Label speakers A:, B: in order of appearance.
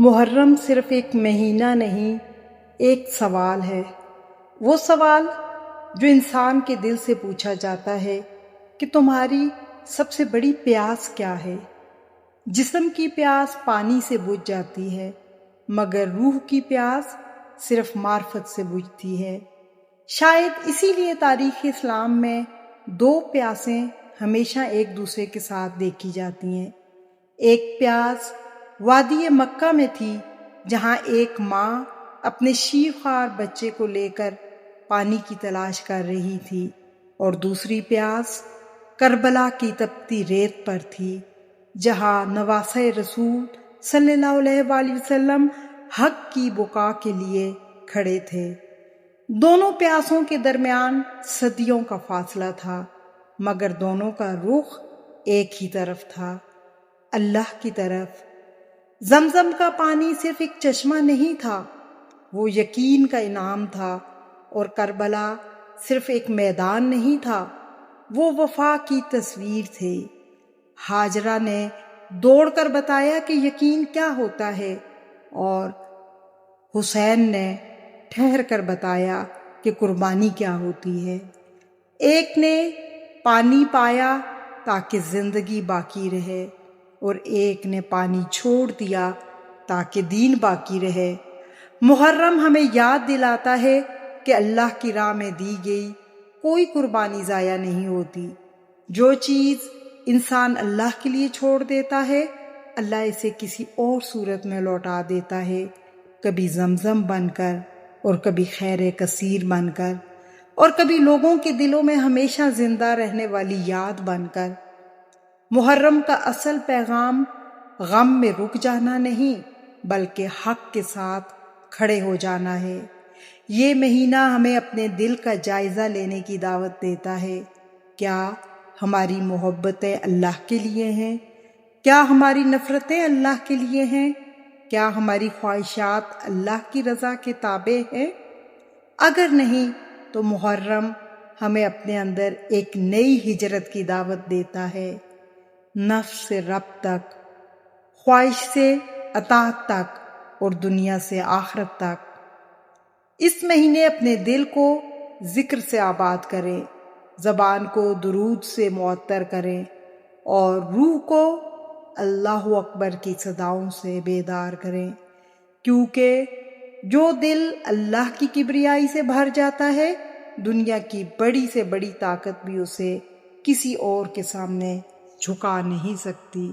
A: محرم صرف ایک مہینہ نہیں، ایک سوال ہے۔ وہ سوال جو انسان کے دل سے پوچھا جاتا ہے کہ تمہاری سب سے بڑی پیاس کیا ہے؟ جسم کی پیاس پانی سے بجھ جاتی ہے، مگر روح کی پیاس صرف معرفت سے بجھتی ہے۔ شاید اسی لیے تاریخ اسلام میں دو پیاسیں ہمیشہ ایک دوسرے کے ساتھ دیکھی جاتی ہیں۔ ایک پیاس وادی مکہ میں تھی، جہاں ایک ماں اپنے شیرخوار بچے کو لے کر پانی کی تلاش کر رہی تھی، اور دوسری پیاس کربلا کی تپتی ریت پر تھی، جہاں نواسۂ رسول صلی اللہ علیہ وآلہ وسلم حق کی بقا کے لیے کھڑے تھے۔ دونوں پیاسوں کے درمیان صدیوں کا فاصلہ تھا، مگر دونوں کا رخ ایک ہی طرف تھا، اللہ کی طرف۔ زمزم کا پانی صرف ایک چشمہ نہیں تھا، وہ یقین کا انعام تھا، اور کربلا صرف ایک میدان نہیں تھا، وہ وفا کی تصویر تھے۔ ہاجرہ نے دوڑ کر بتایا کہ یقین کیا ہوتا ہے، اور حسین نے ٹھہر کر بتایا کہ قربانی کیا ہوتی ہے۔ ایک نے پانی پایا تاکہ زندگی باقی رہے، اور ایک نے پانی چھوڑ دیا تاکہ دین باقی رہے۔ محرم ہمیں یاد دلاتا ہے کہ اللہ کی راہ میں دی گئی کوئی قربانی ضائع نہیں ہوتی۔ جو چیز انسان اللہ کے لیے چھوڑ دیتا ہے، اللہ اسے کسی اور صورت میں لوٹا دیتا ہے، کبھی زمزم بن کر، اور کبھی خیر کثیر بن کر، اور کبھی لوگوں کے دلوں میں ہمیشہ زندہ رہنے والی یاد بن کر۔ محرم کا اصل پیغام غم میں رک جانا نہیں، بلکہ حق کے ساتھ کھڑے ہو جانا ہے۔ یہ مہینہ ہمیں اپنے دل کا جائزہ لینے کی دعوت دیتا ہے۔ کیا ہماری محبتیں اللہ کے لیے ہیں؟ کیا ہماری نفرتیں اللہ کے لیے ہیں؟ کیا ہماری خواہشات اللہ کی رضا کے تابع ہیں؟ اگر نہیں تو محرم ہمیں اپنے اندر ایک نئی ہجرت کی دعوت دیتا ہے، نفس سے رب تک، خواہش سے اطاعت تک، اور دنیا سے آخرت تک۔ اس مہینے اپنے دل کو ذکر سے آباد کریں، زبان کو درود سے معطر کریں، اور روح کو اللہ اکبر کی صداؤں سے بیدار کریں، کیونکہ جو دل اللہ کی کبریائی سے بھر جاتا ہے، دنیا کی بڑی سے بڑی طاقت بھی اسے کسی اور کے سامنے جھکا نہیں سکتی۔